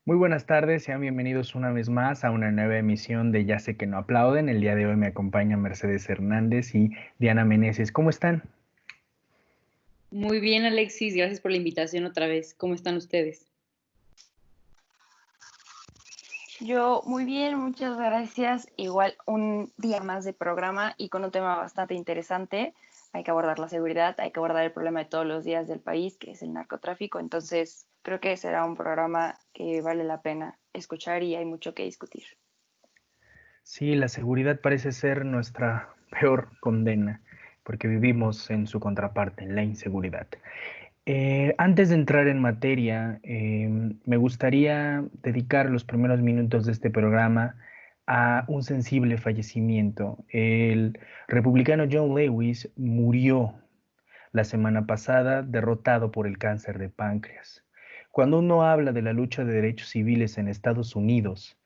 Muy buenas tardes, sean bienvenidos una vez más a una nueva emisión de Ya sé que no aplauden. El día de hoy me acompaña Mercedes Hernández y Diana Meneses. ¿Cómo están? Muy bien, Alexis, gracias por la invitación otra vez. ¿Cómo están ustedes? Yo muy bien, muchas gracias. Igual un día más de programa y con un tema bastante interesante. Hay que abordar la seguridad, hay que abordar el problema de todos los días del país, que es el narcotráfico. Entonces, creo que será un programa que vale la pena escuchar y hay mucho que discutir. Sí, la seguridad parece ser nuestra peor condena, porque vivimos en su contraparte, en la inseguridad. Antes de entrar en materia, me gustaría dedicar los primeros minutos de este programa a un sensible fallecimiento. El republicano John Lewis murió la semana pasada derrotado por el cáncer de páncreas. Cuando uno habla de la lucha de derechos civiles en Estados Unidos,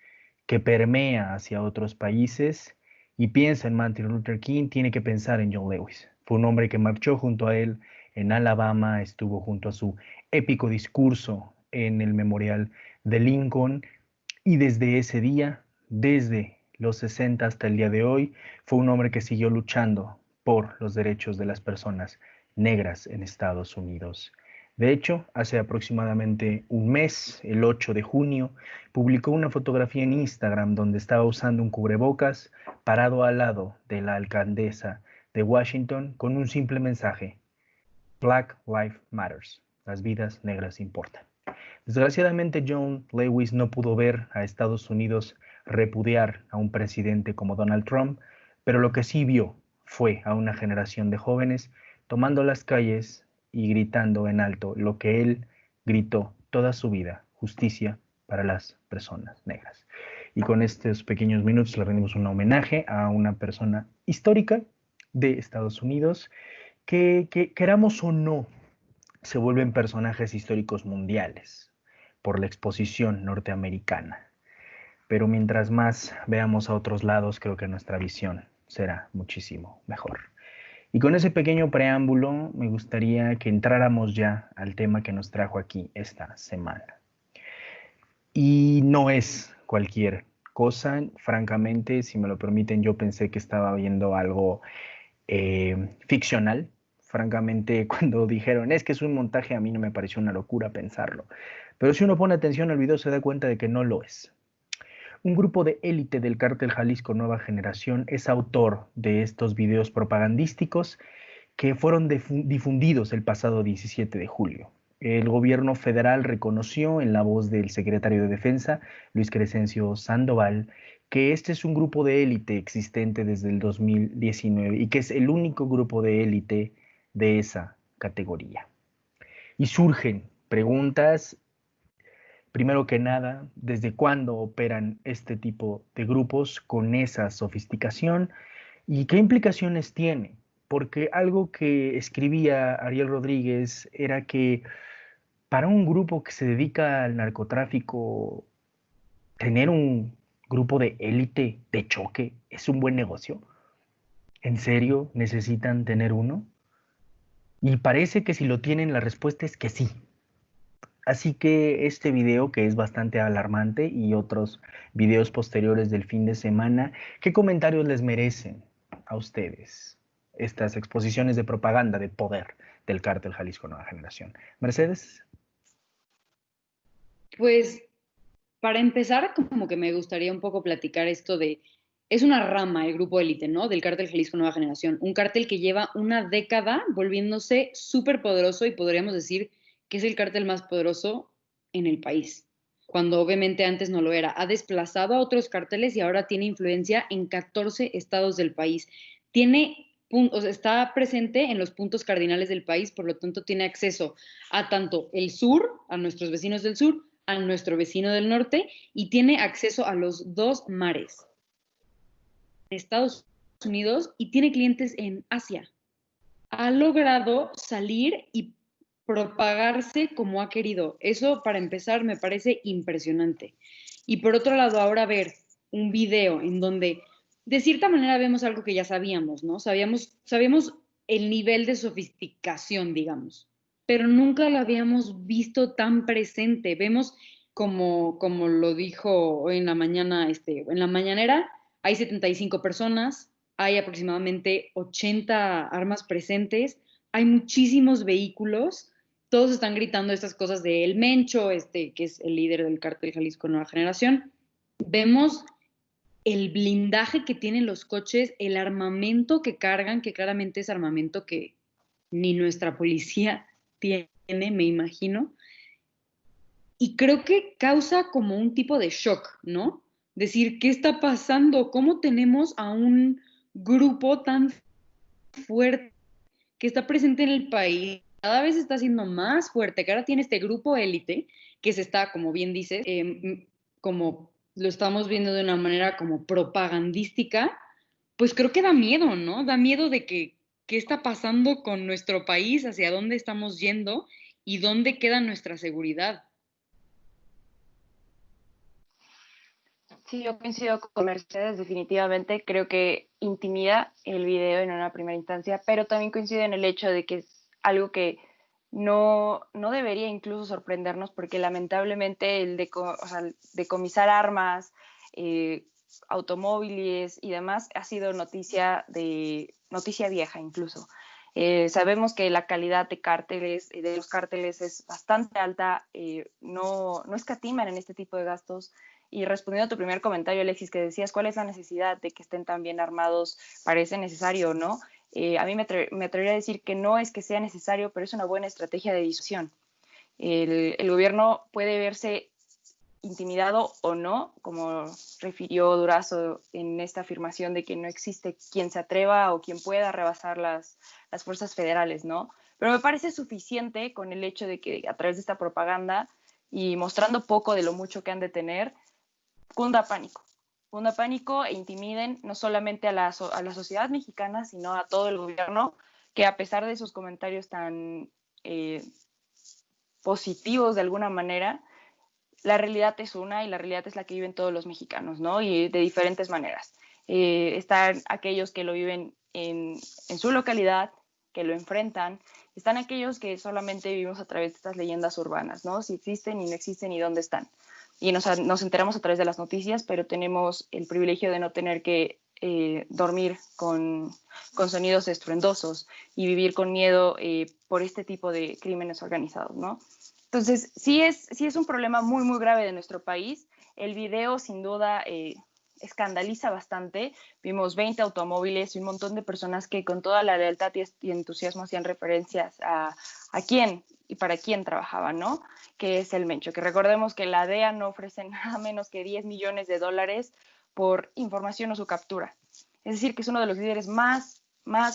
que permea hacia otros países, y piensa en Martin Luther King, tiene que pensar en John Lewis. Fue un hombre que marchó junto a él en Alabama, estuvo junto a su épico discurso en el memorial de Lincoln, y desde ese día, desde los 60 hasta el día de hoy, fue un hombre que siguió luchando por los derechos de las personas negras en Estados Unidos. De hecho, hace aproximadamente un mes, el 8 de junio, publicó una fotografía en Instagram donde estaba usando un cubrebocas parado al lado de la alcaldesa de Washington con un simple mensaje: Black Lives Matters. Las vidas negras importan. Desgraciadamente, John Lewis no pudo ver a Estados Unidos repudiar a un presidente como Donald Trump, pero lo que sí vio fue a una generación de jóvenes tomando las calles y gritando en alto lo que él gritó toda su vida: justicia para las personas negras. Y con estos pequeños minutos le rendimos un homenaje a una persona histórica de Estados Unidos que queramos o no, se vuelven personajes históricos mundiales por la exposición norteamericana. Pero mientras más veamos a otros lados, creo que nuestra visión será muchísimo mejor. Y con ese pequeño preámbulo, me gustaría que entráramos ya al tema que nos trajo aquí esta semana. Y no es cualquier cosa, francamente, si me lo permiten, yo pensé que estaba viendo algo ficcional. Francamente, cuando dijeron es que es un montaje, a mí no me pareció una locura pensarlo. Pero si uno pone atención al video se da cuenta de que no lo es. Un grupo de élite del cártel Jalisco Nueva Generación es autor de estos videos propagandísticos que fueron difundidos el pasado 17 de julio. El gobierno federal reconoció en la voz del secretario de Defensa, Luis Crescencio Sandoval, que este es un grupo de élite existente desde el 2019 y que es el único grupo de élite de esa categoría. Y surgen preguntas, primero que nada, ¿desde cuándo operan este tipo de grupos con esa sofisticación y qué implicaciones tiene? Porque algo que escribía Ariel Rodríguez era que para un grupo que se dedica al narcotráfico, tener un grupo de élite de choque es un buen negocio. ¿En serio necesitan tener uno? Y parece que si lo tienen, la respuesta es que sí. Así que este video, que es bastante alarmante, y otros videos posteriores del fin de semana, ¿qué comentarios les merecen a ustedes estas exposiciones de propaganda de poder del cártel Jalisco Nueva Generación? Mercedes. Pues para empezar, como que me gustaría un poco platicar esto de, es una rama el grupo élite, ¿no? Del cártel Jalisco Nueva Generación, un cártel que lleva una década volviéndose súper poderoso y podríamos decir que es el cártel más poderoso en el país, cuando obviamente antes no lo era. Ha desplazado a otros cárteles y ahora tiene influencia en 14 estados del país. O sea, está presente en los puntos cardinales del país, por lo tanto tiene acceso a tanto el sur, a nuestros vecinos del sur, a nuestro vecino del norte y tiene acceso a los dos mares, Estados Unidos, y tiene clientes en Asia. Ha logrado salir y propagarse como ha querido. Eso, para empezar, me parece impresionante. Y por otro lado, ahora ver un video en donde de cierta manera vemos algo que ya sabíamos, ¿no? Sabíamos el nivel de sofisticación, digamos, pero nunca lo habíamos visto tan presente. Vemos como lo dijo hoy en la mañana, en la mañanera, hay 75 personas, hay aproximadamente 80 armas presentes, hay muchísimos vehículos, todos están gritando estas cosas de El Mencho, que es el líder del cártel Jalisco Nueva Generación. Vemos el blindaje que tienen los coches, el armamento que cargan, que claramente es armamento que ni nuestra policía tiene, me imagino. Y creo que causa como un tipo de shock, ¿no? Decir, ¿qué está pasando? ¿Cómo tenemos a un grupo tan fuerte que está presente en el país? Cada vez está siendo más fuerte, que ahora tiene este grupo élite que se está, como bien dices, como lo estamos viendo de una manera como propagandística, pues creo que da miedo, ¿no? Da miedo de que qué está pasando con nuestro país, hacia dónde estamos yendo y dónde queda nuestra seguridad. Sí, yo coincido con Mercedes, definitivamente. Creo que intimida el video en una primera instancia, pero también coincido en el hecho de que es algo que no debería incluso sorprendernos, porque lamentablemente o sea, el decomisar armas, eh, automóviles y demás ha sido noticia vieja incluso. Sabemos que la calidad de los cárteles es bastante alta, no escatiman en este tipo de gastos. Y respondiendo a tu primer comentario, Alexis, que decías cuál es la necesidad de que estén tan bien armados, parece necesario o no, a mí me atrevería a decir que no es que sea necesario, pero es una buena estrategia de disuasión. El gobierno puede verse intimidado o no, como refirió Durazo en esta afirmación de que no existe quien se atreva o quien pueda rebasar las fuerzas federales, ¿no? Pero me parece suficiente con el hecho de que a través de esta propaganda y mostrando poco de lo mucho que han de tener, cunda pánico e intimiden no solamente a la sociedad mexicana, sino a todo el gobierno, que a pesar de sus comentarios tan positivos de alguna manera, la realidad es una y la realidad es la que viven todos los mexicanos, ¿no? Y de diferentes maneras. Están aquellos que lo viven en su localidad, que lo enfrentan. Están aquellos que solamente vivimos a través de estas leyendas urbanas, ¿no? Si existen y no existen y dónde están. Y nos enteramos a través de las noticias, pero tenemos el privilegio de no tener que dormir con sonidos estruendosos y vivir con miedo por este tipo de crímenes organizados, ¿no? Entonces, sí es un problema muy, muy grave de nuestro país. El video, sin duda, escandaliza bastante. Vimos 20 automóviles y un montón de personas que con toda la lealtad y entusiasmo hacían referencias a quién y para quién trabajaban, ¿no? Que es el Mencho. Que recordemos que la DEA no ofrece nada menos que $10 millones por información o su captura. Es decir, que es uno de los líderes más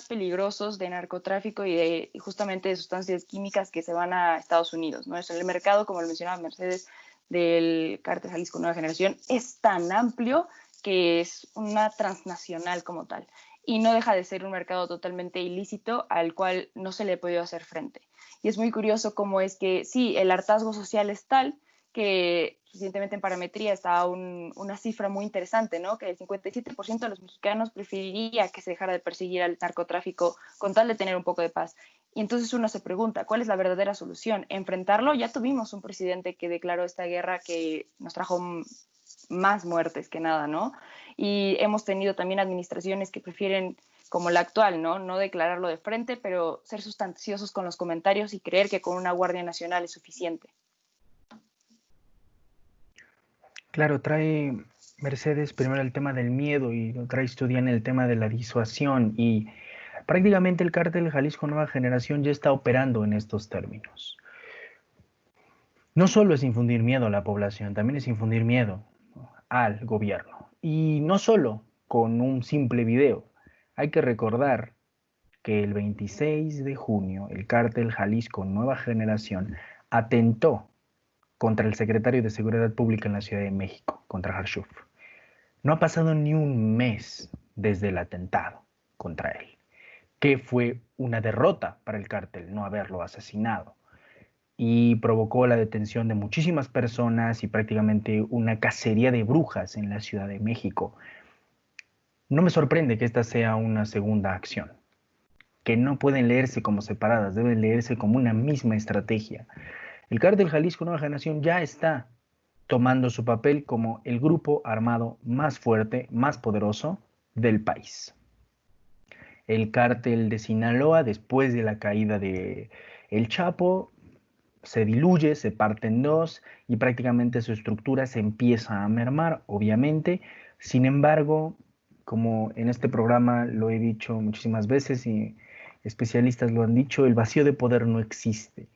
peligrosos de narcotráfico y justamente de sustancias químicas que se van a Estados Unidos, ¿no? El mercado, como lo mencionaba Mercedes, del cártel Jalisco Nueva Generación es tan amplio que es una transnacional como tal y no deja de ser un mercado totalmente ilícito al cual no se le ha podido hacer frente. Y es muy curioso cómo es que sí, el hartazgo social es tal que recientemente en Parametría estaba una cifra muy interesante, ¿no? Que el 57% de los mexicanos preferiría que se dejara de perseguir al narcotráfico con tal de tener un poco de paz. Y entonces uno se pregunta, ¿cuál es la verdadera solución? ¿Enfrentarlo? Ya tuvimos un presidente que declaró esta guerra que nos trajo más muertes que nada, ¿no? Y hemos tenido también administraciones que prefieren, como la actual, ¿no? No declararlo de frente, pero ser sustanciosos con los comentarios y creer que con una Guardia Nacional es suficiente. Claro, trae Mercedes primero el tema del miedo y lo trae Estudian el tema de la disuasión y prácticamente el cártel Jalisco Nueva Generación ya está operando en estos términos. No solo es infundir miedo a la población, también es infundir miedo, ¿no?, al gobierno. Y no solo con un simple video. Hay que recordar que el 26 de junio el cártel Jalisco Nueva Generación atentó contra el secretario de Seguridad Pública en la Ciudad de México, contra Harshuf. No ha pasado ni un mes desde el atentado contra él, que fue una derrota para el cártel no haberlo asesinado y provocó la detención de muchísimas personas y prácticamente una cacería de brujas en la Ciudad de México. No me sorprende que esta sea una segunda acción, que no pueden leerse como separadas, deben leerse como una misma estrategia. El cártel Jalisco Nueva Generación ya está tomando su papel como el grupo armado más fuerte, más poderoso del país. El cártel de Sinaloa, después de la caída de El Chapo, se diluye, se parte en dos y prácticamente su estructura se empieza a mermar, obviamente. Sin embargo, como en este programa lo he dicho muchísimas veces y especialistas lo han dicho, el vacío de poder no existe.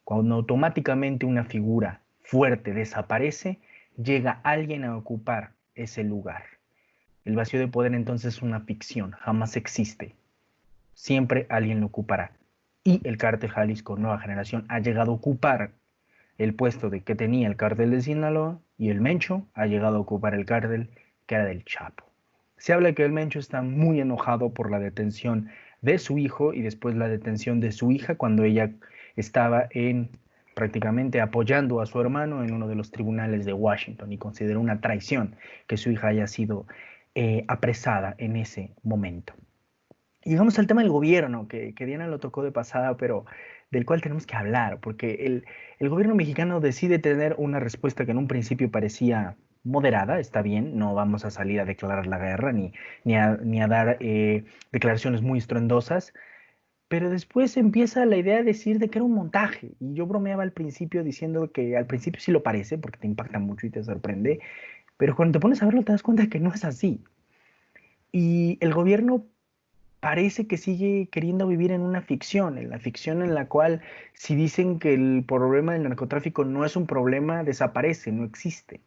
Cuando automáticamente una figura fuerte desaparece, llega alguien a ocupar ese lugar. El vacío de poder entonces es una ficción, jamás existe. Siempre alguien lo ocupará. Y el cártel Jalisco Nueva Generación ha llegado a ocupar el puesto de que tenía el cártel de Sinaloa y el Mencho ha llegado a ocupar el cártel que era del Chapo. Se habla que el Mencho está muy enojado por la detención de su hijo y después la detención de su hija cuando ella estaba en prácticamente apoyando a su hermano en uno de los tribunales de Washington y consideró una traición que su hija haya sido apresada en ese momento. Y llegamos al tema del gobierno, que Diana lo tocó de pasada, pero del cual tenemos que hablar, porque el gobierno mexicano decide tener una respuesta que en un principio parecía moderada, está bien, no vamos a salir a declarar la guerra ni a dar declaraciones muy estruendosas, pero después empieza la idea de decir de que era un montaje. Y yo bromeaba al principio diciendo que al principio sí lo parece, porque te impacta mucho y te sorprende, pero cuando te pones a verlo te das cuenta que no es así. Y el gobierno parece que sigue queriendo vivir en una ficción, en la ficción en la cual si dicen que el problema del narcotráfico no es un problema, desaparece, no existe.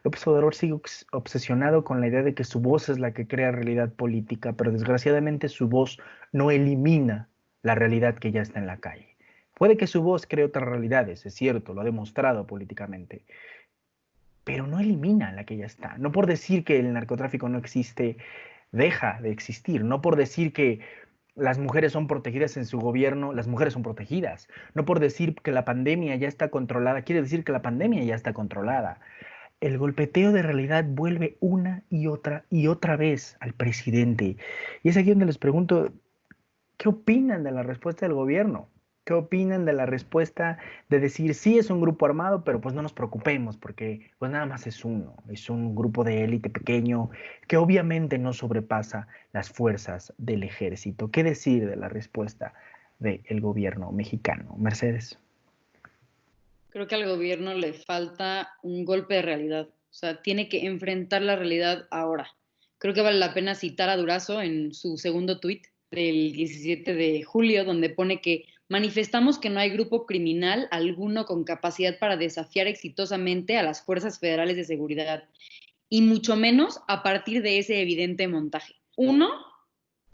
López Obrador sigue obsesionado con la idea de que su voz es la que crea realidad política, pero desgraciadamente su voz no elimina la realidad que ya está en la calle. Puede que su voz cree otras realidades, es cierto, lo ha demostrado políticamente, pero no elimina la que ya está. No por decir que el narcotráfico no existe, deja de existir. No por decir que las mujeres son protegidas en su gobierno, las mujeres son protegidas. No por decir que la pandemia ya está controlada, quiere decir que la pandemia ya está controlada. El golpeteo de realidad vuelve una y otra vez al presidente. Y es aquí donde les pregunto, ¿qué opinan de la respuesta del gobierno? ¿Qué opinan de la respuesta de decir sí es un grupo armado, pero pues no nos preocupemos porque pues nada más es uno, es un grupo de élite pequeño que obviamente no sobrepasa las fuerzas del ejército? ¿Qué decir de la respuesta del gobierno mexicano? Mercedes. Creo que al gobierno le falta un golpe de realidad. O sea, tiene que enfrentar la realidad ahora. Creo que vale la pena citar a Durazo en su segundo tuit del 17 de julio, donde pone que manifestamos que no hay grupo criminal alguno con capacidad para desafiar exitosamente a las fuerzas federales de seguridad, y mucho menos a partir de ese evidente montaje. Uno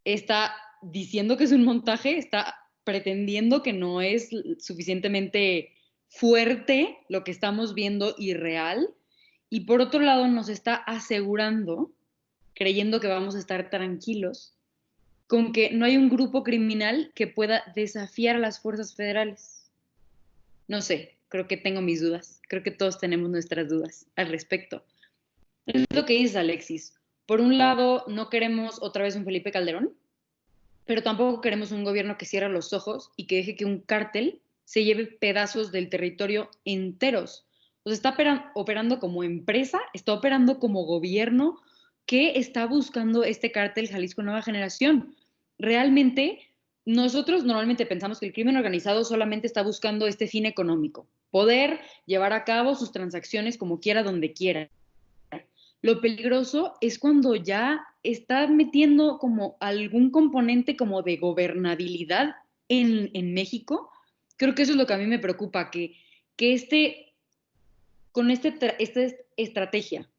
está diciendo que es un montaje, está pretendiendo que no es suficientemente fuerte lo que estamos viendo y real, y por otro lado nos está asegurando, creyendo que vamos a estar tranquilos, con que no hay un grupo criminal que pueda desafiar a las fuerzas federales. No sé, creo que tengo mis dudas, creo que todos tenemos nuestras dudas al respecto. Es lo que dices, Alexis. Por un lado, no queremos otra vez un Felipe Calderón, pero tampoco queremos un gobierno que cierre los ojos y que deje que un cártel se lleve pedazos del territorio enteros. O sea, está operando como empresa, está operando como gobierno que está buscando este cártel Jalisco Nueva Generación. Realmente, nosotros normalmente pensamos que el crimen organizado solamente está buscando este fin económico, poder llevar a cabo sus transacciones como quiera, donde quiera. Lo peligroso es cuando ya está metiendo como algún componente como de gobernabilidad en México. Creo que eso es lo que a mí me preocupa, que con esta estrategia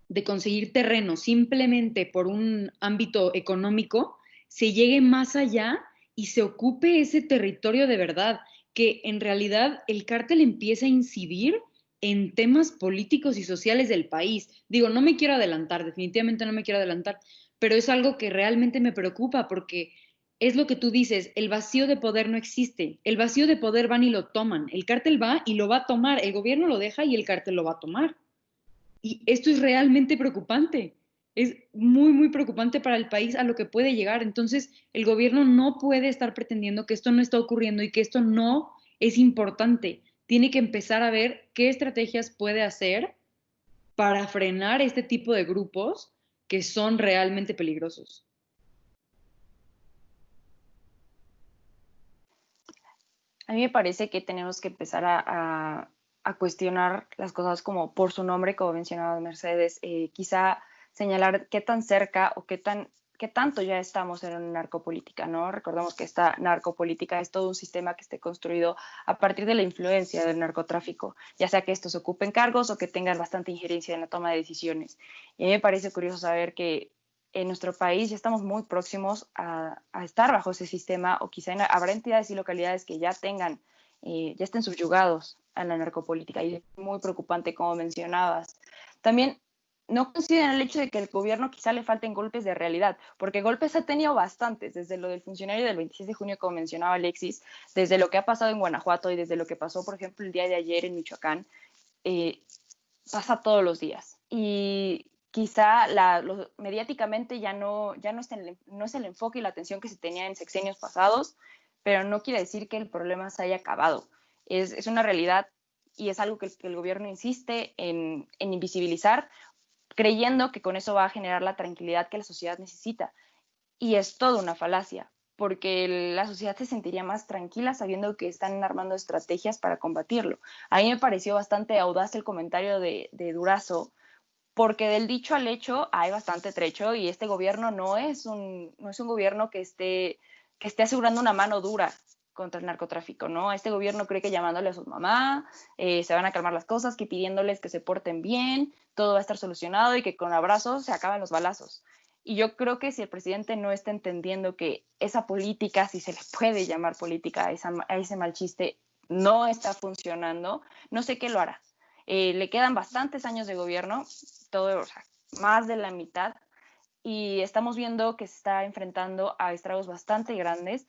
de conseguir terreno simplemente por un ámbito económico, se llegue más allá y se ocupe ese territorio de verdad, que en realidad el cártel empieza a incidir en temas políticos y sociales del país. Digo, no me quiero adelantar, definitivamente no me quiero adelantar, pero es algo que realmente me preocupa porque es lo que tú dices, el vacío de poder no existe, el vacío de poder van y lo toman, el cártel va y lo va a tomar, el gobierno lo deja y el cártel lo va a tomar. Y esto es realmente preocupante. Es muy, muy preocupante para el país a lo que puede llegar. Entonces, el gobierno no puede estar pretendiendo que esto no está ocurriendo y que esto no es importante. Tiene que empezar a ver qué estrategias puede hacer para frenar este tipo de grupos que son realmente peligrosos? A mí me parece que tenemos que empezar a cuestionar las cosas como por su nombre, como mencionaba Mercedes, quizá señalar qué tan cerca o qué tanto ya estamos en una narcopolítica, ¿no? Recordemos que esta narcopolítica es todo un sistema que esté construido a partir de la influencia del narcotráfico, ya sea que estos ocupen cargos o que tengan bastante injerencia en la toma de decisiones. Y a mí me parece curioso saber que en nuestro país ya estamos muy próximos a estar bajo ese sistema, o quizá habrá entidades y localidades que ya tengan, ya estén subyugados a la narcopolítica, y es muy preocupante, como mencionabas. También no coinciden el hecho de que el gobierno quizá le falten golpes de realidad, porque golpes ha tenido bastantes, desde lo del funcionario del 26 de junio, como mencionaba Alexis, desde lo que ha pasado en Guanajuato y desde lo que pasó, por ejemplo, el día de ayer en Michoacán. eh, Pasa todos los días. Y quizá mediáticamente no es el enfoque y la atención que se tenía en sexenios pasados, pero no quiere decir que el problema se haya acabado. Es una realidad, y es algo que el gobierno insiste en invisibilizar, creyendo que con eso va a generar la tranquilidad que la sociedad necesita. Y es toda una falacia, porque la sociedad se sentiría más tranquila sabiendo que están armando estrategias para combatirlo. A mí me pareció bastante audaz el comentario de Durazo, porque del dicho al hecho hay bastante trecho, y este gobierno no es un gobierno que esté asegurando una mano dura contra el narcotráfico, ¿no? Este gobierno cree que llamándole a su mamá se van a calmar las cosas, que pidiéndoles que se porten bien, todo va a estar solucionado y que con abrazos se acaban los balazos. Y yo creo que si el presidente no está entendiendo que esa política, si se le puede llamar política a ese mal chiste, no está funcionando, no sé qué lo hará. Le quedan bastantes años de gobierno, todo, o sea, más de la mitad, y estamos viendo que se está enfrentando a estragos bastante grandes.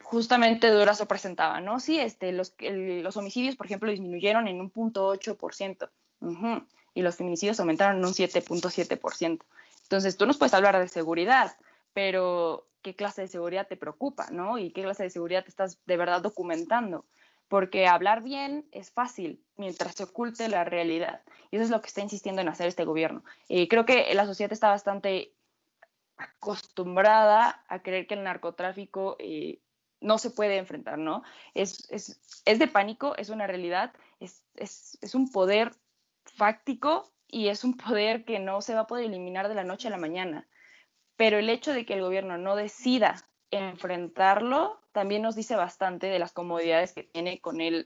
Justamente Durazo presentaba, ¿no? Sí, los homicidios, por ejemplo, disminuyeron en 1.8%, y los feminicidios aumentaron en un 7.7%. Entonces, tú nos puedes hablar de seguridad, pero ¿qué clase de seguridad te preocupa, no? ¿Y qué clase de seguridad te estás de verdad documentando? Porque hablar bien es fácil mientras se oculte la realidad. Y eso es lo que está insistiendo en hacer este gobierno. Creo que la sociedad está bastante acostumbrada a creer que el narcotráfico no se puede enfrentar, ¿no? Es de pánico, es una realidad, es un poder fáctico, y es un poder que no se va a poder eliminar de la noche a la mañana. Pero el hecho de que el gobierno no decida enfrentarlo también nos dice bastante de las comodidades que tiene con el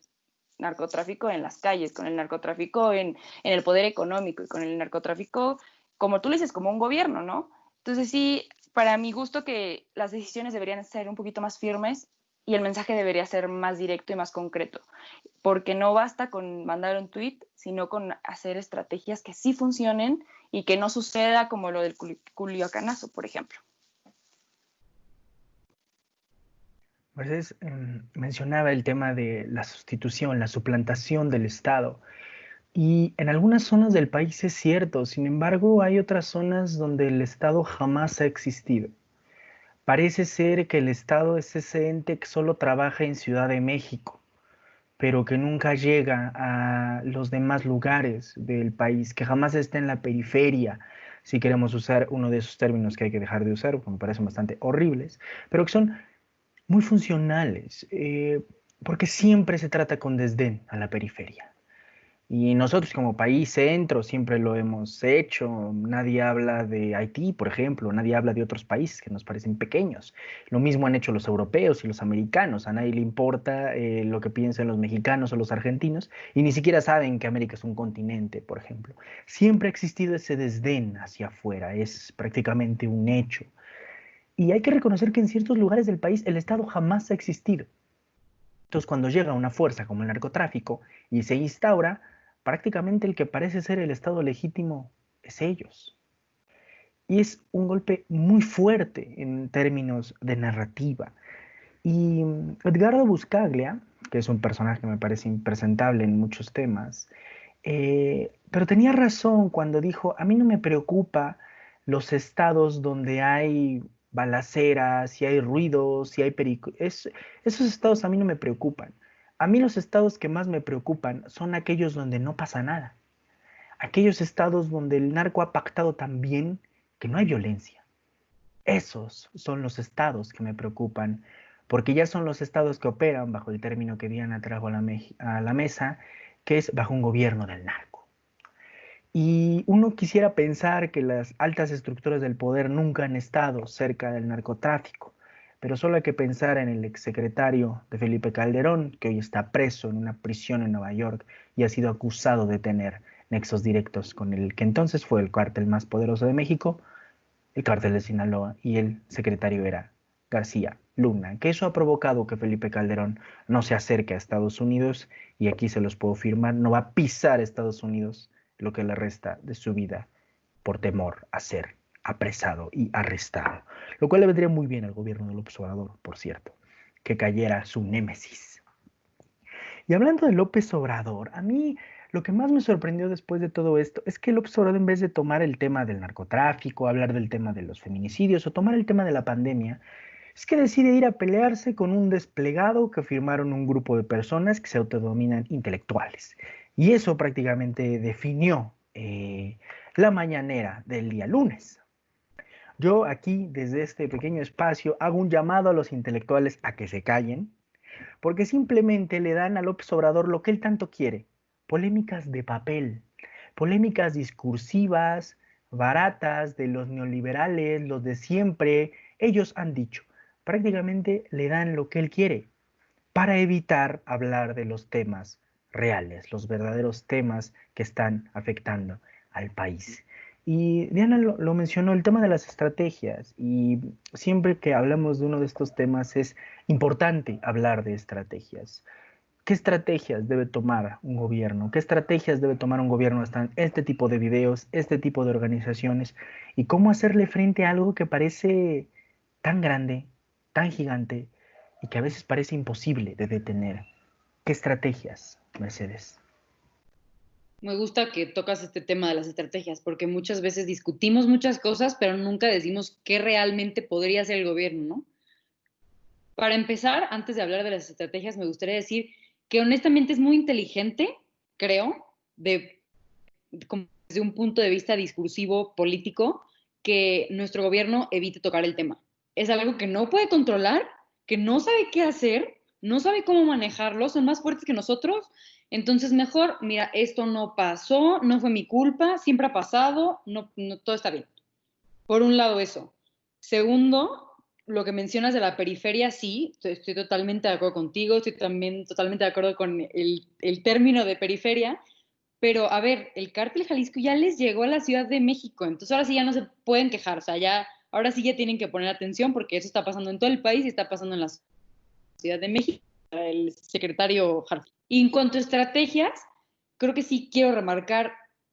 narcotráfico en las calles, con el narcotráfico en el poder económico, y con el narcotráfico, como tú le dices, como un gobierno, ¿no? Entonces sí, para mi gusto, que las decisiones deberían ser un poquito más firmes, y el mensaje debería ser más directo y más concreto, porque no basta con mandar un tweet, sino con hacer estrategias que sí funcionen y que no suceda como lo del Culiacanazo, por ejemplo. Mercedes mencionaba el tema de la sustitución, la suplantación del Estado. Y en algunas zonas del país es cierto, sin embargo, hay otras zonas donde el Estado jamás ha existido. Parece ser que el Estado es ese ente que solo trabaja en Ciudad de México, pero que nunca llega a los demás lugares del país, que jamás está en la periferia, si queremos usar uno de esos términos que hay que dejar de usar, porque me parecen bastante horribles, pero que son muy funcionales, porque siempre se trata con desdén a la periferia. Y nosotros como país centro siempre lo hemos hecho. Nadie habla de Haití, por ejemplo, nadie habla de otros países que nos parecen pequeños. Lo mismo han hecho los europeos y los americanos. A nadie le importa lo que piensen los mexicanos o los argentinos, y ni siquiera saben que América es un continente, por ejemplo. Siempre ha existido ese desdén hacia afuera, es prácticamente un hecho. Y hay que reconocer que en ciertos lugares del país el Estado jamás ha existido. Entonces, cuando llega una fuerza como el narcotráfico y se instaura, prácticamente el que parece ser el Estado legítimo es ellos. Y es un golpe muy fuerte en términos de narrativa. Y Edgardo Buscaglia, que es un personaje que me parece impresentable en muchos temas, pero tenía razón cuando dijo, a mí no me preocupa los estados donde hay balaceras, si hay ruidos, si hay esos estados a mí no me preocupan. A mí los estados que más me preocupan son aquellos donde no pasa nada. aquellos estados donde el narco ha pactado tan bien que no hay violencia. Esos son los estados que me preocupan, porque ya son los estados que operan bajo el término que Diana trajo a la mesa, que es bajo un gobierno del narco. Y uno quisiera pensar que las altas estructuras del poder nunca han estado cerca del narcotráfico, pero solo hay que pensar en el exsecretario de Felipe Calderón, que hoy está preso en una prisión en Nueva York y ha sido acusado de tener nexos directos con el que entonces fue el cártel más poderoso de México, el cártel de Sinaloa, y el secretario era García Luna, que eso ha provocado que Felipe Calderón no se acerque a Estados Unidos, y aquí se los puedo firmar, no va a pisar Estados Unidos lo que le resta de su vida por temor a ser apresado y arrestado, lo cual le vendría muy bien al gobierno de López Obrador, por cierto, que cayera su némesis. Y hablando de López Obrador, a mí lo que más me sorprendió después de todo esto es que López Obrador, en vez de tomar el tema del narcotráfico, hablar del tema de los feminicidios o tomar el tema de la pandemia, es que decide ir a pelearse con un desplegado que firmaron un grupo de personas que se autodenominan intelectuales. Y eso prácticamente definió la mañanera del día lunes. Yo aquí, desde este pequeño espacio, hago un llamado a los intelectuales a que se callen, porque simplemente le dan a López Obrador lo que él tanto quiere: polémicas de papel, polémicas discursivas, baratas, de los neoliberales, los de siempre. Ellos han dicho, prácticamente le dan lo que él quiere, para evitar hablar de los temas reales, los verdaderos temas que están afectando al país. Y Diana lo mencionó, el tema de las estrategias, y siempre que hablamos de uno de estos temas es importante hablar de estrategias. ¿Qué estrategias debe tomar un gobierno? ¿Qué estrategias debe tomar un gobierno hasta este tipo de videos, este tipo de organizaciones? ¿Y cómo hacerle frente a algo que parece tan grande, tan gigante, y que a veces parece imposible de detener? ¿Qué estrategias, Mercedes? Me gusta que tocas este tema de las estrategias, porque muchas veces discutimos muchas cosas, pero nunca decimos qué realmente podría hacer el gobierno, ¿no? Para empezar, antes de hablar de las estrategias, me gustaría decir que honestamente es muy inteligente, creo, como desde un punto de vista discursivo político, que nuestro gobierno evite tocar el tema. Es algo que no puede controlar, que no sabe qué hacer, no sabe cómo manejarlo, son más fuertes que nosotros. Entonces, mejor, mira, esto no pasó, no fue mi culpa, siempre ha pasado, todo está bien. Por un lado, eso. Segundo, lo que mencionas de la periferia, sí, estoy totalmente de acuerdo contigo, estoy también totalmente de acuerdo con el término de periferia, pero a ver, el cártel Jalisco ya les llegó a la Ciudad de México, entonces ahora sí ya no se pueden quejar, o sea, ya, ahora sí ya tienen que poner atención porque eso está pasando en todo el país y está pasando en la Ciudad de México, el secretario Harfuch. Y en cuanto a estrategias, creo que sí quiero remarcar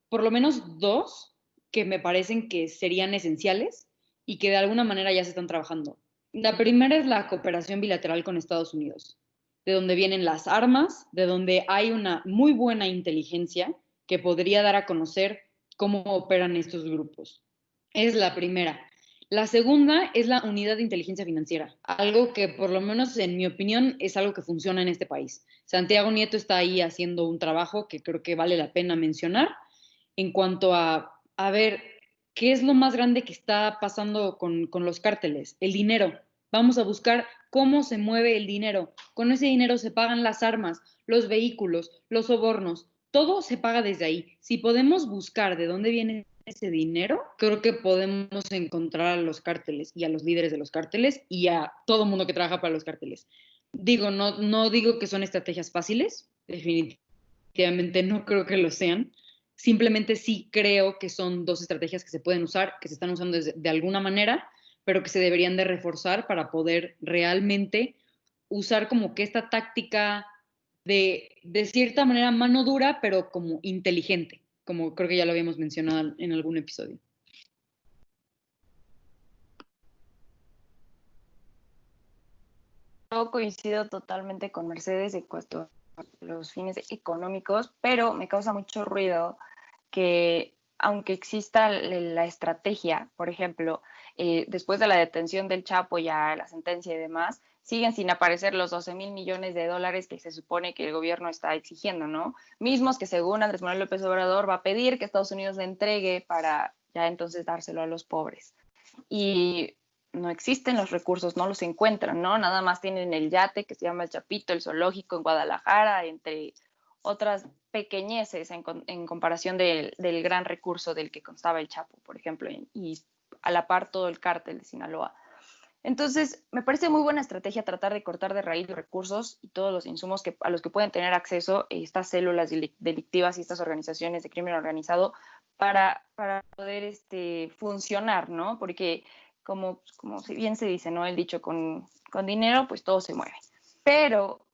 por lo menos dos que me parecen que serían esenciales y que de alguna manera ya se están trabajando. La primera es la cooperación bilateral con Estados Unidos, de donde vienen las armas, de donde hay una muy buena inteligencia que podría dar a conocer cómo operan estos grupos. Es la primera. La segunda es la unidad de inteligencia financiera, algo que por lo menos en mi opinión es algo que funciona en este país. Santiago Nieto está ahí haciendo un trabajo que creo que vale la pena mencionar en cuanto a ver qué es lo más grande que está pasando con los cárteles, el dinero. Vamos a buscar cómo se mueve el dinero. Con ese dinero se pagan las armas, los vehículos, los sobornos. Todo se paga desde ahí. Si podemos buscar de dónde viene ese dinero, creo que podemos encontrar a los cárteles y a los líderes de los cárteles y a todo mundo que trabaja para los cárteles. Digo, no digo que son estrategias fáciles, definitivamente no creo que lo sean. Simplemente sí creo que son dos estrategias que se pueden usar, que se están usando de alguna manera, pero que se deberían de reforzar para poder realmente usar como que esta táctica de cierta manera mano dura, pero como inteligente, como creo que ya lo habíamos mencionado en algún episodio. Yo coincido totalmente con Mercedes en cuanto a los fines económicos, pero me causa mucho ruido que aunque exista la estrategia, por ejemplo, después de la detención del Chapo, ya la sentencia y demás, siguen sin aparecer los 12,000 millones de dólares que se supone que el gobierno está exigiendo, ¿no? Mismos que según Andrés Manuel López Obrador va a pedir que Estados Unidos le entregue para ya entonces dárselo a los pobres. Y no existen los recursos, no los encuentran, ¿no? Nada más tienen el yate que se llama El Chapito, el zoológico en Guadalajara, entre otras pequeñeces en comparación del gran recurso del que constaba el Chapo, por ejemplo, y a la par todo el cártel de Sinaloa. Entonces, me parece muy buena estrategia tratar de cortar de raíz los recursos y todos los insumos a los que pueden tener acceso estas células delictivas y estas organizaciones de crimen organizado para poder funcionar, ¿no? Porque, como bien se dice, ¿no? El dicho, con dinero, pues todo se mueve. Pero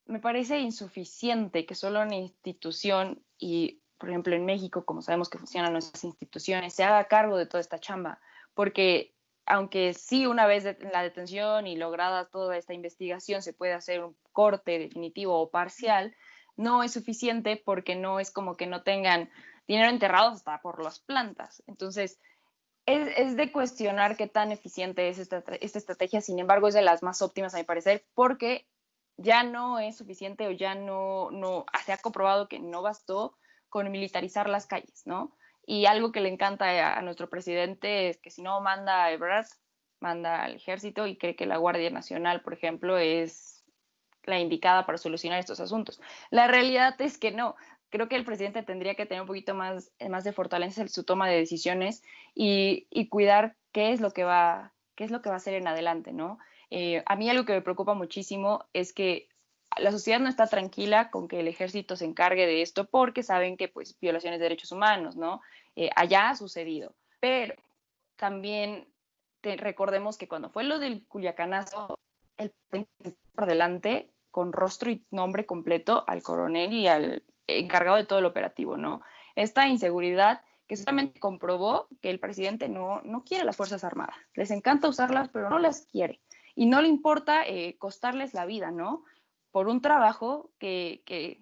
me parece insuficiente que solo una institución, y por ejemplo en México, como sabemos que funcionan nuestras instituciones, se haga cargo de toda esta chamba, porque aunque sí una vez la detención y lograda toda esta investigación se puede hacer un corte definitivo o parcial, no es suficiente porque no es como que no tengan dinero enterrado hasta por las plantas. Entonces, es de cuestionar qué tan eficiente es esta estrategia, sin embargo es de las más óptimas a mi parecer, porque ya no es suficiente o ya no se ha comprobado que no bastó con militarizar las calles, ¿no? Y algo que le encanta a nuestro presidente es que si no manda a Ebrard, manda al ejército y cree que la Guardia Nacional, por ejemplo, es la indicada para solucionar estos asuntos. La realidad es que no. Creo que el presidente tendría que tener un poquito más de fortaleza en su toma de decisiones y cuidar qué es lo que va a hacer en adelante, ¿no? A mí algo que me preocupa muchísimo es que la sociedad no está tranquila con que el ejército se encargue de esto porque saben que pues violaciones de derechos humanos, ¿no? Allá ha sucedido, pero también recordemos que cuando fue lo del Culiacanazo, el presidente por delante con rostro y nombre completo al coronel y al encargado de todo el operativo, ¿no? Esta inseguridad que solamente comprobó que el presidente no quiere las Fuerzas Armadas. Les encanta usarlas, pero no las quiere. Y no le importa costarles la vida, ¿no? Por un trabajo que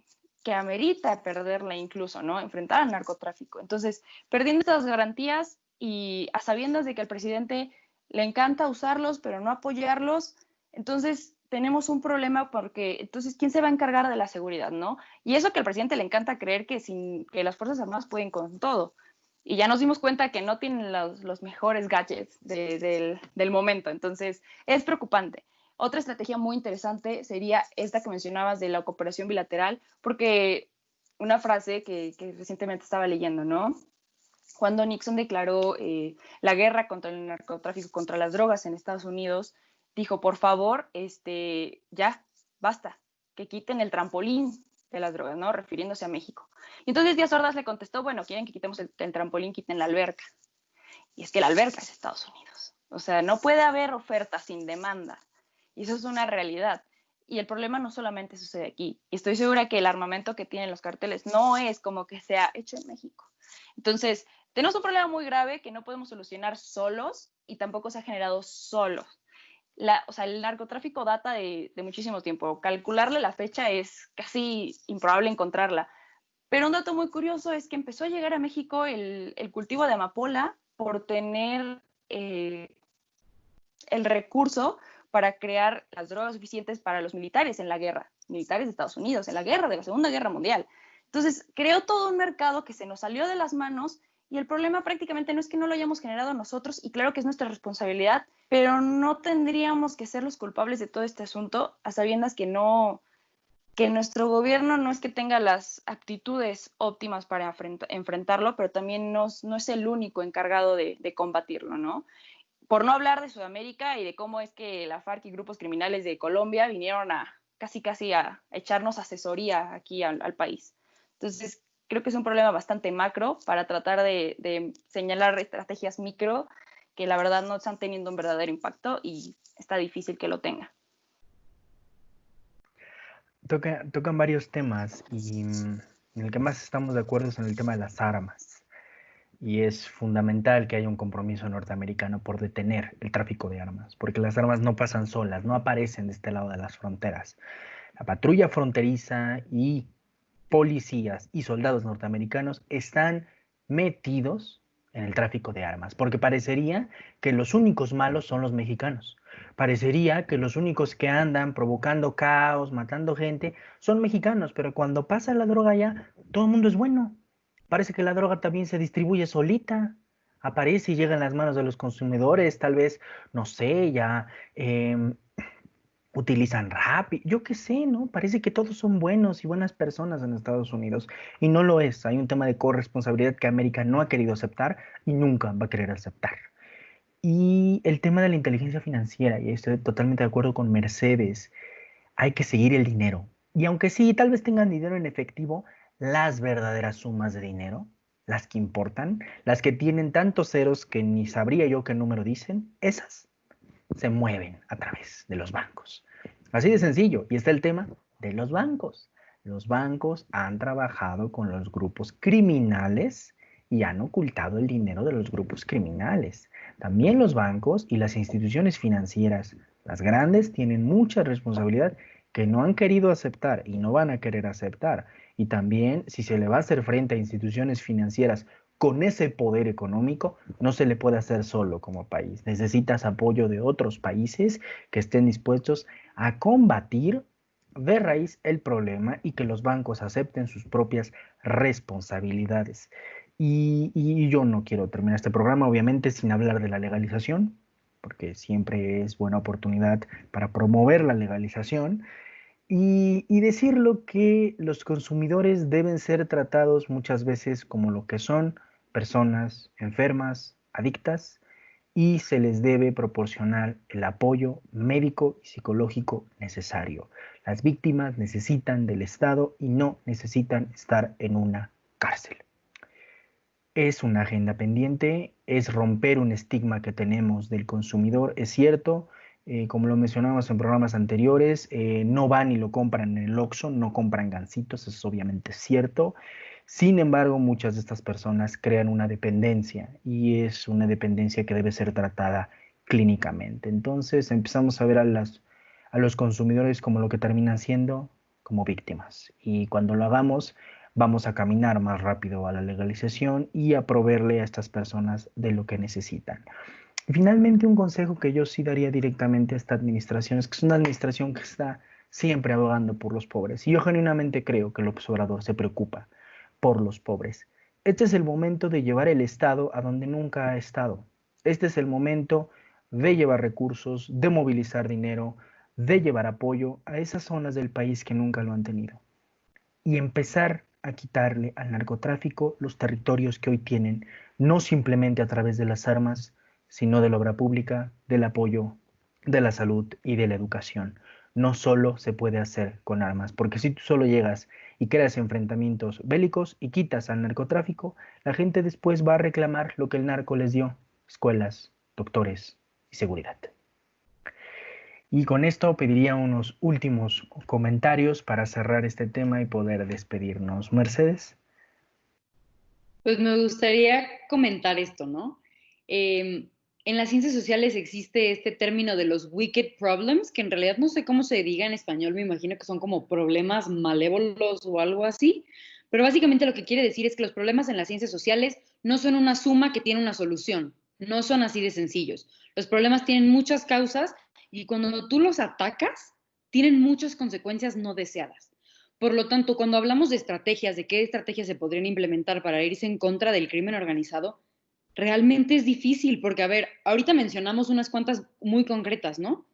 amerita perderla incluso, ¿no? Enfrentar al narcotráfico. Entonces, perdiendo estas garantías y a sabiendas de que al presidente le encanta usarlos, pero no apoyarlos, entonces tenemos un problema porque entonces, ¿quién se va a encargar de la seguridad, no? Y eso que al presidente le encanta creer que las Fuerzas Armadas pueden con todo. Y ya nos dimos cuenta que no tienen los mejores gadgets del momento. Entonces, es preocupante. Otra estrategia muy interesante sería esta que mencionabas de la cooperación bilateral, porque una frase que recientemente estaba leyendo, ¿no? Cuando Nixon declaró la guerra contra el narcotráfico, contra las drogas en Estados Unidos, dijo, por favor, ya, basta, que quiten el trampolín de las drogas, ¿no? Refiriéndose a México. Y entonces Díaz Ordaz le contestó, bueno, quieren que quitemos el trampolín, quiten la alberca. Y es que la alberca es Estados Unidos. O sea, no puede haber oferta sin demanda. Y eso es una realidad. Y el problema no solamente sucede aquí. Y estoy segura que el armamento que tienen los carteles no es como que sea hecho en México. Entonces, tenemos un problema muy grave que no podemos solucionar solos y tampoco se ha generado solos. El narcotráfico data de muchísimo tiempo. Calcularle la fecha es casi improbable encontrarla. Pero un dato muy curioso es que empezó a llegar a México el cultivo de amapola por tener el recurso para crear las drogas suficientes para los militares en la guerra, militares de Estados Unidos, en la guerra de la Segunda Guerra Mundial. Entonces, creó todo un mercado que se nos salió de las manos y el problema prácticamente no es que no lo hayamos generado nosotros, y claro que es nuestra responsabilidad, pero no tendríamos que ser los culpables de todo este asunto a sabiendas que nuestro gobierno no es que tenga las aptitudes óptimas para enfrentarlo, pero también no es el único encargado de combatirlo, ¿no? Por no hablar de Sudamérica y de cómo es que la FARC y grupos criminales de Colombia vinieron a casi a echarnos asesoría aquí al país. Entonces, creo que es un problema bastante macro para tratar de señalar estrategias micro que la verdad no están teniendo un verdadero impacto y está difícil que lo tenga. Tocan varios temas y en el que más estamos de acuerdo es en el tema de las armas. Y es fundamental que haya un compromiso norteamericano por detener el tráfico de armas, porque las armas no pasan solas, no aparecen de este lado de las fronteras. La patrulla fronteriza y policías y soldados norteamericanos están metidos en el tráfico de armas, porque parecería que los únicos malos son los mexicanos, Parecería que los únicos que andan provocando caos, matando gente, son mexicanos, pero cuando pasa la droga ya, todo el mundo es bueno. Parece que la droga también se distribuye solita, aparece y llega en las manos de los consumidores, tal vez, no sé, ya utilizan Rappi, yo qué sé, ¿no? Parece que todos son buenos y buenas personas en Estados Unidos y no lo es. Hay un tema de corresponsabilidad que América no ha querido aceptar y nunca va a querer aceptar. Y el tema de la inteligencia financiera, y estoy totalmente de acuerdo con Mercedes, hay que seguir el dinero. Y aunque sí, tal vez tengan dinero en efectivo, las verdaderas sumas de dinero, las que importan, las que tienen tantos ceros que ni sabría yo qué número dicen, esas se mueven a través de los bancos. Así de sencillo. Y está el tema de los bancos. Los bancos han trabajado con los grupos criminales y han ocultado el dinero de los grupos criminales. También los bancos y las instituciones financieras, las grandes, tienen mucha responsabilidad que no han querido aceptar y no van a querer aceptar. Y también, si se le va a hacer frente a instituciones financieras con ese poder económico, no se le puede hacer solo como país. Necesitas apoyo de otros países que estén dispuestos a combatir de raíz el problema y que los bancos acepten sus propias responsabilidades. Y yo no quiero terminar este programa, obviamente, sin hablar de la legalización, porque siempre es buena oportunidad para promover la legalización y decirlo que los consumidores deben ser tratados muchas veces como lo que son, personas enfermas, adictas, y se les debe proporcionar el apoyo médico y psicológico necesario. Las víctimas necesitan del Estado y no necesitan estar en una cárcel. Es una agenda pendiente, es romper un estigma que tenemos del consumidor, es cierto, como lo mencionamos en programas anteriores, no van y lo compran en el Oxxo, no compran gancitos, eso es obviamente cierto. Sin embargo, muchas de estas personas crean una dependencia y es una dependencia que debe ser tratada clínicamente. Entonces empezamos a ver a los consumidores como lo que terminan siendo, como víctimas. Y cuando lo hagamos, vamos a caminar más rápido a la legalización y a proveerle a estas personas de lo que necesitan. Y finalmente, un consejo que yo sí daría directamente a esta administración es que es una administración que está siempre abogando por los pobres. Y yo genuinamente creo que López Obrador se preocupa por los pobres. Este es el momento de llevar el Estado a donde nunca ha estado. Este es el momento de llevar recursos, de movilizar dinero, de llevar apoyo a esas zonas del país que nunca lo han tenido y empezar a quitarle al narcotráfico los territorios que hoy tienen, no simplemente a través de las armas, sino de la obra pública, del apoyo, de la salud y de la educación. No solo se puede hacer con armas, porque si tú solo llegas y creas enfrentamientos bélicos y quitas al narcotráfico, la gente después va a reclamar lo que el narco les dio, escuelas, doctores y seguridad. Y con esto pediría unos últimos comentarios para cerrar este tema y poder despedirnos. Mercedes. Pues me gustaría comentar esto, ¿no? En las ciencias sociales existe este término de los wicked problems, que en realidad no sé cómo se diga en español, me imagino que son como problemas malévolos o algo así, pero básicamente lo que quiere decir es que los problemas en las ciencias sociales no son una suma que tiene una solución, no son así de sencillos. Los problemas tienen muchas causas y cuando tú los atacas, tienen muchas consecuencias no deseadas. Por lo tanto, cuando hablamos de estrategias, de qué estrategias se podrían implementar para irse en contra del crimen organizado, realmente es difícil porque, a ver, ahorita mencionamos unas cuantas muy concretas, ¿no?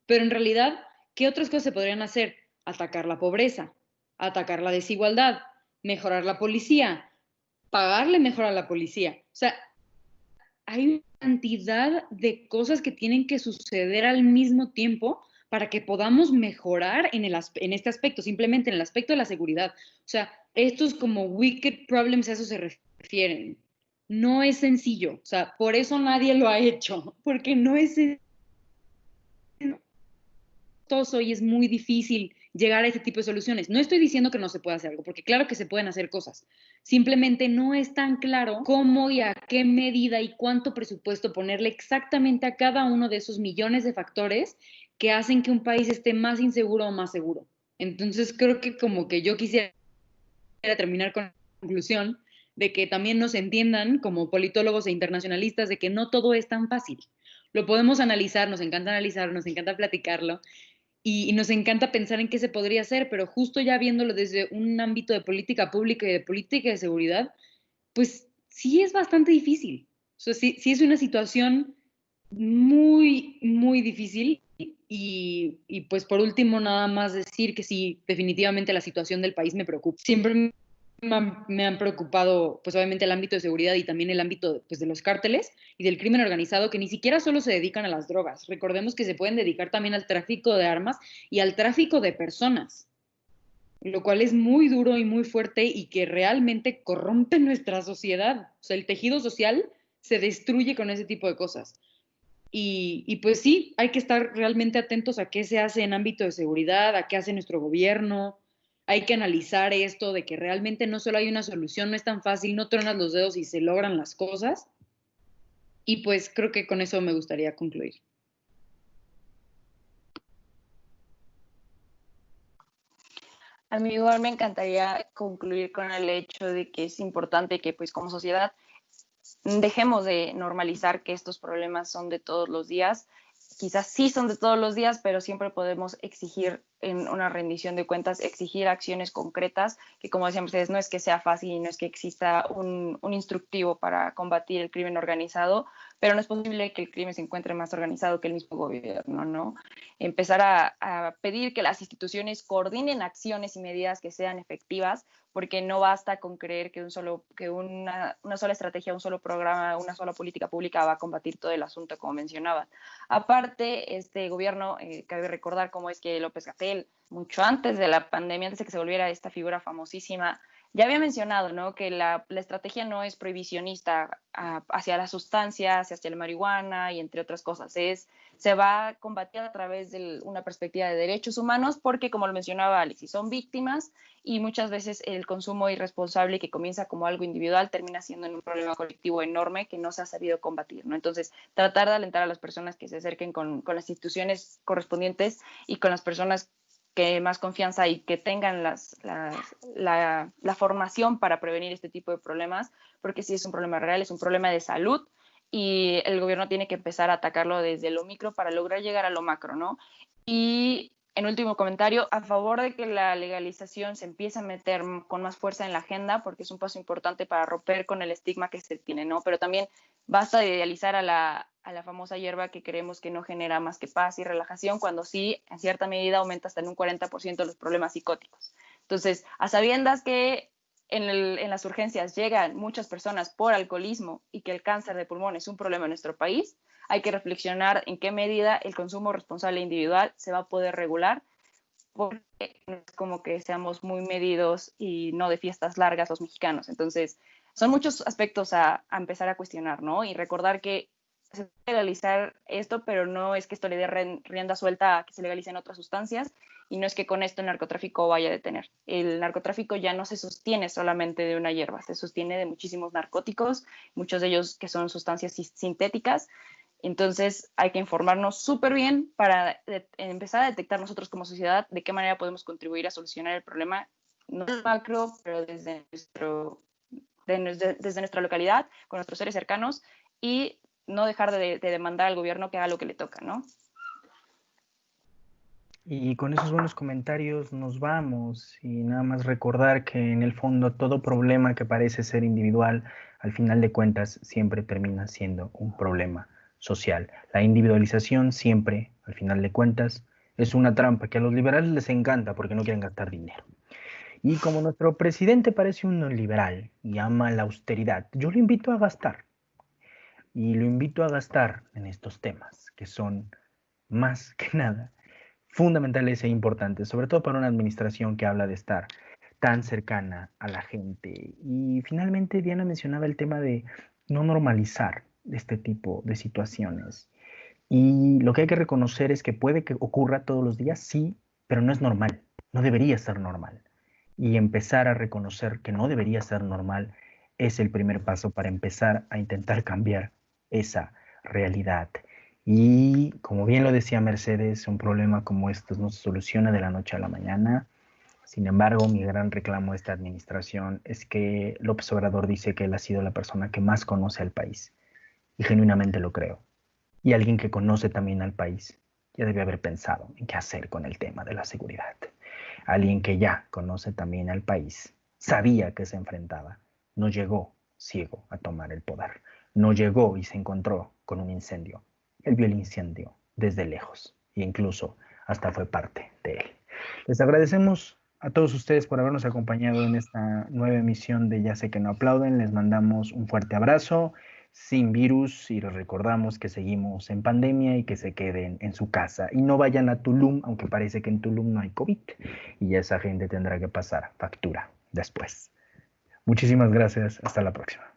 Pero en realidad, ¿qué otras cosas se podrían hacer? Atacar la pobreza, atacar la desigualdad, mejorar la policía, pagarle mejor a la policía. O sea, hay una cantidad de cosas que tienen que suceder al mismo tiempo para que podamos mejorar en este aspecto, simplemente en el aspecto de la seguridad. O sea, estos como wicked problems, a eso se refieren. No es sencillo, o sea, por eso nadie lo ha hecho, porque no es costoso y es muy difícil llegar a este tipo de soluciones. No estoy diciendo que no se pueda hacer algo, porque claro que se pueden hacer cosas. Simplemente no es tan claro cómo y a qué medida y cuánto presupuesto ponerle exactamente a cada uno de esos millones de factores que hacen que un país esté más inseguro o más seguro. Entonces creo que como que yo quisiera terminar con la conclusión de que también nos entiendan como politólogos e internacionalistas de que no todo es tan fácil. lo podemos analizar, nos encanta platicarlo y nos encanta pensar en qué se podría hacer, pero justo ya viéndolo desde un ámbito de política pública y de política de seguridad, pues sí es bastante difícil. O sea, sí es una situación muy, muy difícil. Y pues por último, nada más decir que sí, definitivamente la situación del país me preocupa. Siempre me han preocupado, pues obviamente el ámbito de seguridad y también el ámbito pues, de los cárteles y del crimen organizado, que ni siquiera solo se dedican a las drogas. Recordemos que se pueden dedicar también al tráfico de armas y al tráfico de personas, lo cual es muy duro y muy fuerte y que realmente corrompe nuestra sociedad. O sea, el tejido social se destruye con ese tipo de cosas. Y pues sí, hay que estar realmente atentos a qué se hace en ámbito de seguridad, a qué hace nuestro gobierno. Hay que analizar esto de que realmente no solo hay una solución, no es tan fácil, no tronas los dedos y se logran las cosas. Y pues creo que con eso me gustaría concluir. A mí igual me encantaría concluir con el hecho de que es importante que pues como sociedad dejemos de normalizar que estos problemas son de todos los días. Quizás sí son de todos los días, pero siempre podemos exigir en una rendición de cuentas, exigir acciones concretas, que como decían ustedes, no es que sea fácil y no es que exista un instructivo para combatir el crimen organizado, pero no es posible que el crimen se encuentre más organizado que el mismo gobierno, ¿no? Empezar a pedir que las instituciones coordinen acciones y medidas que sean efectivas, porque no basta con creer que una sola estrategia, un solo programa, una sola política pública va a combatir todo el asunto, como mencionaba. Aparte, este gobierno, cabe recordar cómo es que López Gatell, mucho antes de la pandemia, antes de que se volviera esta figura famosísima, ya había mencionado, ¿no?, que la estrategia no es prohibicionista hacia las sustancias, hacia la marihuana y entre otras cosas. Se va a combatir a través de una perspectiva de derechos humanos porque, como lo mencionaba Alexis, son víctimas y muchas veces el consumo irresponsable que comienza como algo individual termina siendo un problema colectivo enorme que no se ha sabido combatir, ¿no? Entonces, tratar de alentar a las personas que se acerquen con las instituciones correspondientes y con las personas que más confianza y que tengan la formación para prevenir este tipo de problemas, porque sí es un problema real, es un problema de salud y el gobierno tiene que empezar a atacarlo desde lo micro para lograr llegar a lo macro, ¿no? Y en último comentario, a favor de que la legalización se empiece a meter con más fuerza en la agenda, porque es un paso importante para romper con el estigma que se tiene, ¿no? Pero también basta de idealizar a la famosa hierba que creemos que no genera más que paz y relajación, cuando sí, en cierta medida, aumenta hasta en un 40% los problemas psicóticos. Entonces, a sabiendas que en las urgencias llegan muchas personas por alcoholismo y que el cáncer de pulmón es un problema en nuestro país, hay que reflexionar en qué medida el consumo responsable individual se va a poder regular, porque no es como que seamos muy medidos y no de fiestas largas los mexicanos. Entonces, son muchos aspectos a empezar a cuestionar, ¿no? Y recordar que se puede legalizar esto, pero no es que esto le dé rienda suelta a que se legalicen otras sustancias, y no es que con esto el narcotráfico vaya a detener. El narcotráfico ya no se sostiene solamente de una hierba, se sostiene de muchísimos narcóticos, muchos de ellos que son sustancias sintéticas. Entonces hay que informarnos súper bien para empezar a detectar nosotros como sociedad de qué manera podemos contribuir a solucionar el problema, no macro, pero desde nuestra localidad, con nuestros seres cercanos, y no dejar de demandar al gobierno que haga lo que le toca, ¿no? Y con esos buenos comentarios nos vamos y nada más recordar que en el fondo todo problema que parece ser individual, al final de cuentas siempre termina siendo un problema social. La individualización siempre, al final de cuentas, es una trampa que a los liberales les encanta porque no quieren gastar dinero. Y como nuestro presidente parece un liberal y ama la austeridad, yo lo invito a gastar. Y lo invito a gastar en estos temas que son más que nada fundamentales e importantes, sobre todo para una administración que habla de estar tan cercana a la gente. Y finalmente Diana mencionaba el tema de no normalizar este tipo de situaciones. Y lo que hay que reconocer es que puede que ocurra todos los días, sí, pero no es normal, no debería ser normal. Y empezar a reconocer que no debería ser normal es el primer paso para empezar a intentar cambiar esa realidad. Y como bien lo decía Mercedes, un problema como estos no se soluciona de la noche a la mañana. Sin embargo, mi gran reclamo de esta administración es que López Obrador dice que él ha sido la persona que más conoce al país. Y genuinamente lo creo. y alguien que conoce también al país ya debe haber pensado en qué hacer con el tema de la seguridad. Alguien que ya conoce también al país, sabía que se enfrentaba, no llegó ciego a tomar el poder, no llegó y se encontró con un incendio. Él vio el incendio desde lejos e incluso hasta fue parte de él. Les agradecemos a todos ustedes por habernos acompañado en esta nueva emisión de Ya sé que no aplauden. Les mandamos un fuerte abrazo sin virus y les recordamos que seguimos en pandemia y que se queden en su casa y no vayan a Tulum, aunque parece que en Tulum no hay COVID y esa gente tendrá que pasar factura después. Muchísimas gracias. Hasta la próxima.